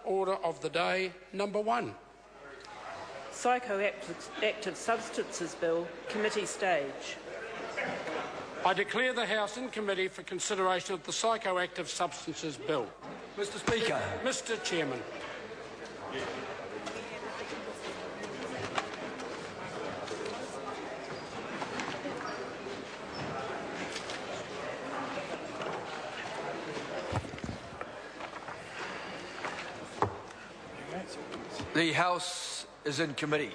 order of the day number 1. Psychoactive Substances Bill, Committee stage. I declare the House in committee for consideration of the Psychoactive Substances Bill. Mr. Speaker. Mr. Chairman. The House is in committee.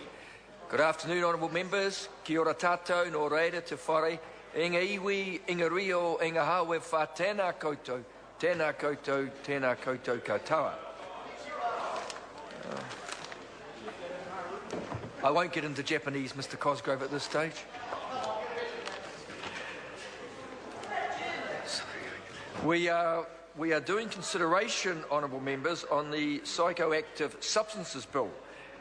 Good afternoon, honourable members. Kia ora tātou, no reira te whare. Inga iwi, inga rio, inga hawe wha tēnā koutou, tēnā koutou, tēnā koutou katoa. I won't get into Japanese, Mr. Cosgrove, at this stage. We are doing consideration, honourable members, on the Psychoactive Substances Bill,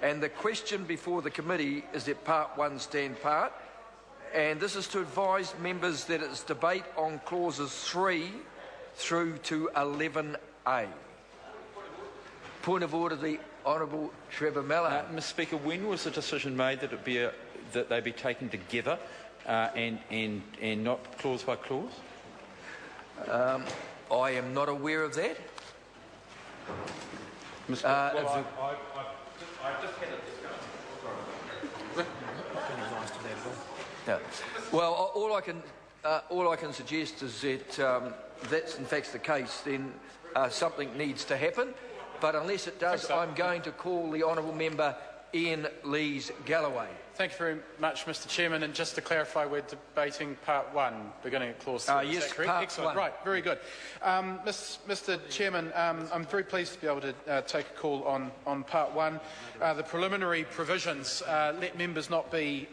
and the question before the committee is that Part 1 stand part, and this is to advise members that it's debate on clauses 3 through to 11A. Point of order, the Honourable Trevor Mallard. Mr. Speaker, when was the decision made that that they be taken together and not clause by clause? I am not aware of that. Mr. I've just had a Yeah. Well, all I can suggest is that that's in fact the case. Then something needs to happen. But unless it does, I'm going to call the honourable member Ian Lees-Galloway. Thank you very much, Mr. Chairman. And just to clarify, we're debating Part 1, beginning at Clause 3. Yes, is that correct? Part Excellent. 1. Right, very good. Mr. Chairman, I'm very pleased to be able to take a call on Part 1. The preliminary provisions, let members not be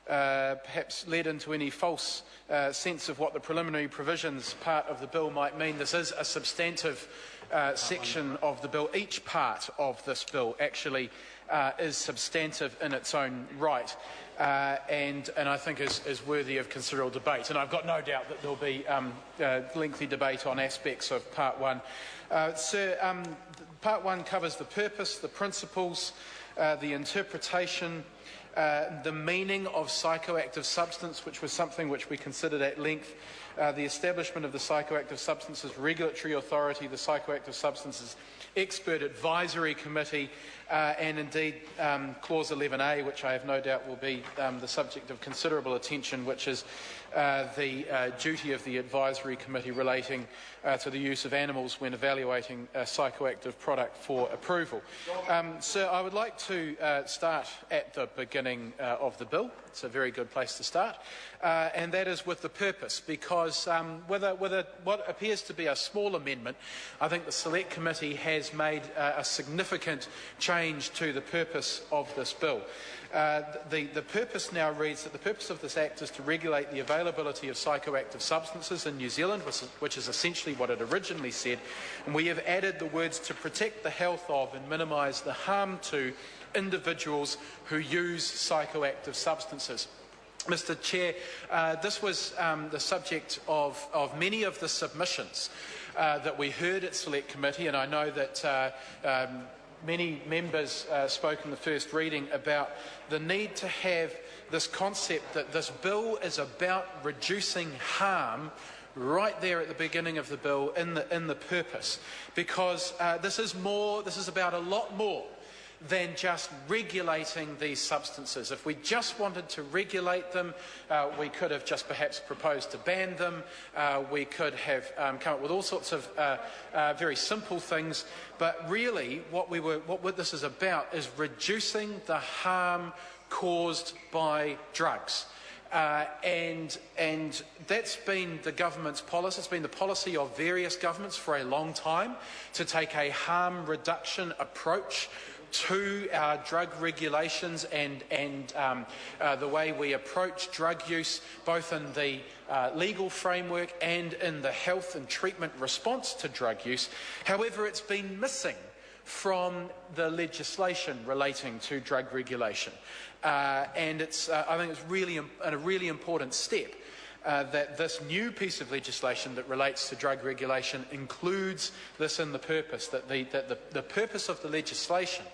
perhaps led into any false sense of what the preliminary provisions part of the bill might mean. This is a substantive section of the bill. Each part of this bill actually is substantive in its own right, and I think is worthy of considerable debate. And I've got no doubt that there'll be lengthy debate on aspects of Part 1. Sir, Part 1 covers the purpose, the principles, the interpretation, the meaning of psychoactive substance, which was something which we considered at length, the establishment of the Psychoactive Substances Regulatory Authority, the Psychoactive Substances Expert Advisory Committee, and indeed Clause 11A, which I have no doubt will be the subject of considerable attention, which is the duty of the Advisory Committee relating to the use of animals when evaluating a psychoactive product for approval. Sir, I would like to start at the beginning of the bill. It's a very good place to start, and that is with the purpose, because with what appears to be a small amendment, I think the Select Committee has made a significant change to the purpose of this bill. The purpose now reads that the purpose of this Act is to regulate the availability of psychoactive substances in New Zealand, which is essentially what it originally said, and we have added the words to protect the health of and minimise the harm to individuals who use psychoactive substances. Mr. Chair, this was the subject of many of the submissions that we heard at Select Committee, and I know that many members spoke in the first reading about the need to have this concept that this bill is about reducing harm right there at the beginning of the bill in the purpose, because this is about a lot more than just regulating these substances. If we just wanted to regulate them, we could have just perhaps proposed to ban them. We could have come up with all sorts of very simple things. But really, what this is about is reducing the harm caused by drugs. And that's been the government's policy. It's been the policy of various governments for a long time to take a harm reduction approach to our drug regulations and the way we approach drug use, both in the legal framework and in the health and treatment response to drug use. However, it's been missing from the legislation relating to drug regulation. And I think it's really a really important step that this new piece of legislation that relates to drug regulation includes this in the purpose, that the purpose of the legislation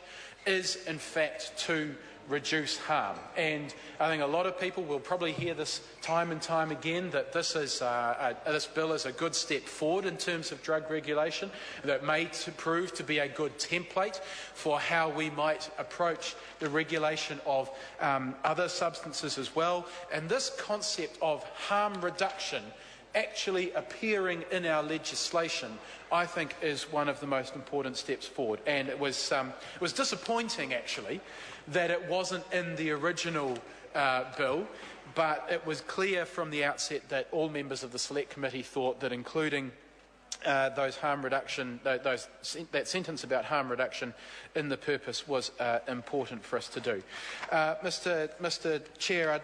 is in fact to reduce harm. And I think a lot of people will probably hear this time and time again, that this bill is a good step forward in terms of drug regulation, that may prove to be a good template for how we might approach the regulation of other substances as well. And this concept of harm reduction actually appearing in our legislation, I think, is one of the most important steps forward. And it was disappointing, actually, that it wasn't in the original bill, but it was clear from the outset that all members of the Select Committee thought that including that sentence about harm reduction in the purpose was important for us to do. Mr. Chair,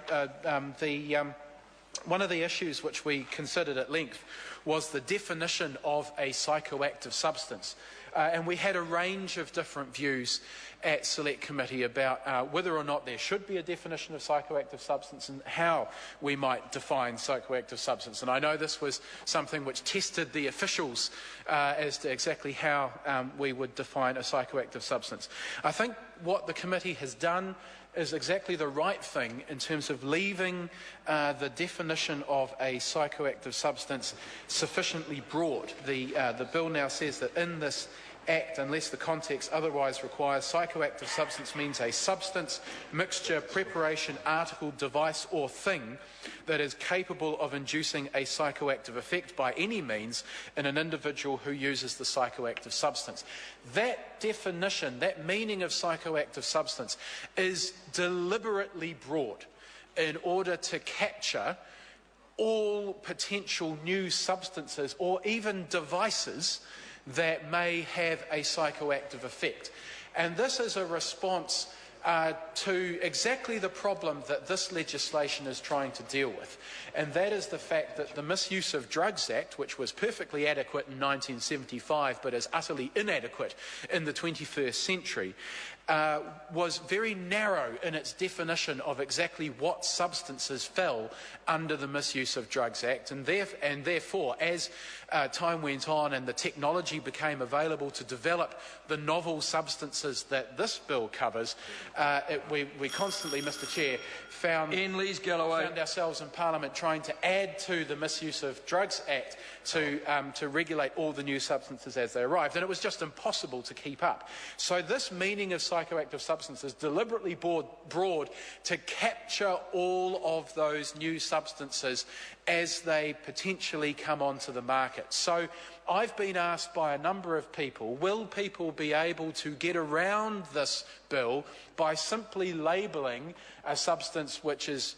one of the issues which we considered at length was the definition of a psychoactive substance. And we had a range of different views at Select Committee about whether or not there should be a definition of psychoactive substance and how we might define psychoactive substance. And I know this was something which tested the officials as to exactly how we would define a psychoactive substance. I think what the committee has done is exactly the right thing in terms of leaving the definition of a psychoactive substance sufficiently broad. The bill now says that in this Act, unless the context otherwise requires, psychoactive substance means a substance, mixture, preparation, article, device or thing that is capable of inducing a psychoactive effect by any means in an individual who uses the psychoactive substance. That definition, that meaning of psychoactive substance, is deliberately broad in order to capture all potential new substances or even devices that may have a psychoactive effect. And this is a response to exactly the problem that this legislation is trying to deal with. And that is the fact that the Misuse of Drugs Act, which was perfectly adequate in 1975 but is utterly inadequate in the 21st century, was very narrow in its definition of exactly what substances fell under the Misuse of Drugs Act, and therefore, as time went on and the technology became available to develop the novel substances that this bill covers, we constantly, Mr. Chair, found ourselves in Parliament trying to add to the Misuse of Drugs Act to regulate all the new substances as they arrived, and it was just impossible to keep up. So this meaning of psychoactive substances deliberately broad to capture all of those new substances as they potentially come onto the market. So I've been asked by a number of people, will people be able to get around this bill by simply labelling a substance which is,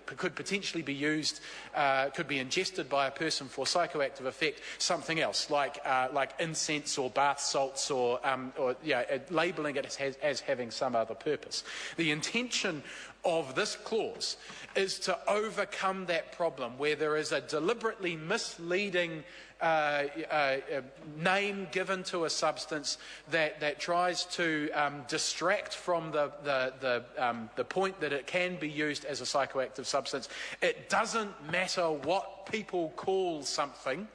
could potentially be used, could be ingested by a person for psychoactive effect, something else, like incense or bath salts, or labelling it as having some other purpose. The intention of this clause is to overcome that problem where there is a deliberately misleading name given to a substance that tries to distract from the point that it can be used as a psychoactive substance. It doesn't matter what people call something,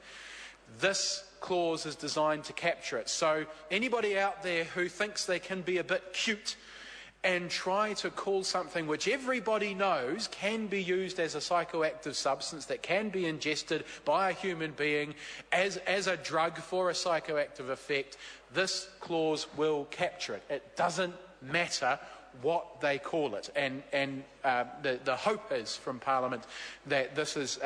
this clause is designed to capture it. So anybody out there who thinks they can be a bit cute and try to call something which everybody knows can be used as a psychoactive substance that can be ingested by a human being as a drug for a psychoactive effect, this clause will capture it. It doesn't matter what they call it. And the hope is from Parliament that this is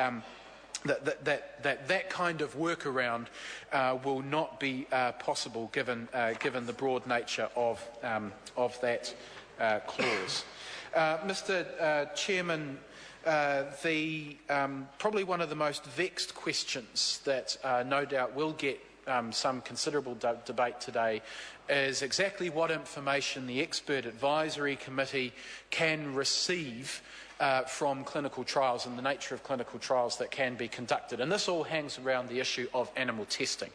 that kind of workaround will not be possible given the broad nature of that clause. Mr. Chairman, probably one of the most vexed questions that no doubt will get some considerable debate today is exactly what information the Expert Advisory Committee can receive from clinical trials and the nature of clinical trials that can be conducted. And this all hangs around the issue of animal testing.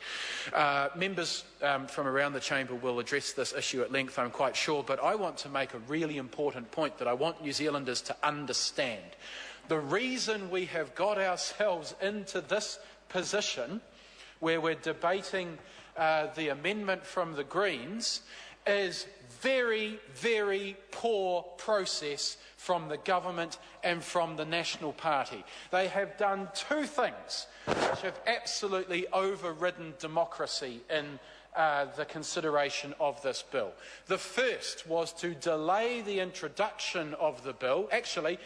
Members from around the chamber will address this issue at length, I'm quite sure, but I want to make a really important point that I want New Zealanders to understand. The reason we have got ourselves into this position where we're debating the amendment from the Greens is very, very poor process from the government and from the National Party. They have done two things which have absolutely overridden democracy in the consideration of this bill. The first was to delay the introduction of the bill. Actually,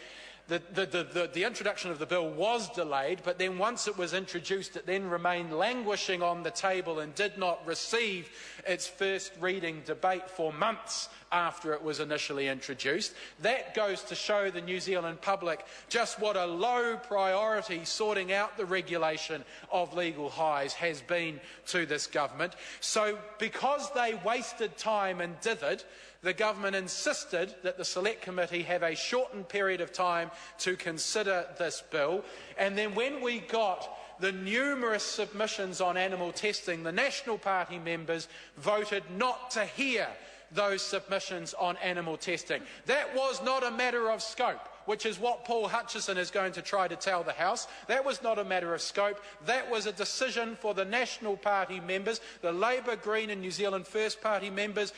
the introduction of the bill was delayed, but then once it was introduced, it then remained languishing on the table and did not receive its first reading debate for months after it was initially introduced. That goes to show the New Zealand public just what a low priority sorting out the regulation of legal highs has been to this government. So because they wasted time and dithered, the government insisted that the Select Committee have a shortened period of time to consider this bill. And then when we got the numerous submissions on animal testing, the National Party members voted not to hear those submissions on animal testing. That was not a matter of scope, which is what Paul Hutchison is going to try to tell the House. That was not a matter of scope. That was a decision for the National Party members. The Labour, Green and New Zealand First Party members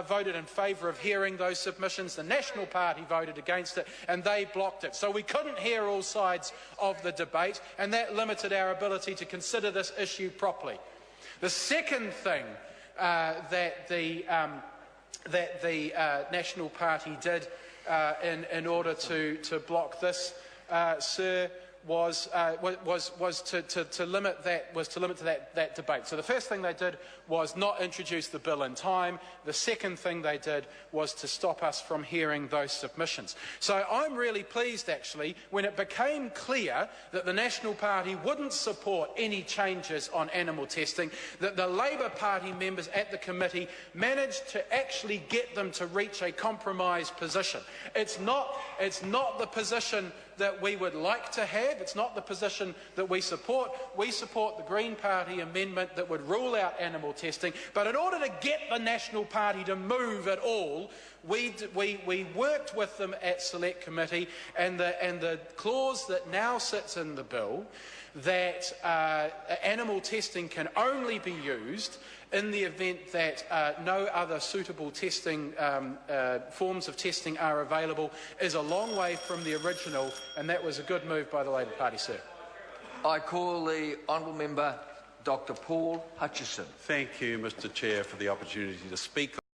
voted in favour of hearing those submissions. The National Party voted against it and they blocked it. So we couldn't hear all sides of the debate, and that limited our ability to consider this issue properly. The second thing that the National Party did in order to block this, sir, was to limit that debate. So the first thing they did was not introduce the bill in time. The second thing they did was to stop us from hearing those submissions. So I'm really pleased, actually, when it became clear that the National Party wouldn't support any changes on animal testing, that the Labour Party members at the committee managed to actually get them to reach a compromise position. It's not the position that we would like to have. It's not the position that we support. We support the Green Party amendment that would rule out animal testing. But in order to get the National Party to move at all, we worked with them at Select Committee, and the clause that now sits in the bill that animal testing can only be used in the event that no other suitable testing forms of testing are available is a long way from the original, and that was a good move by the Labour Party, sir. I call the honourable member Dr. Paul Hutchison. Thank you, Mr. Chair, for the opportunity to speak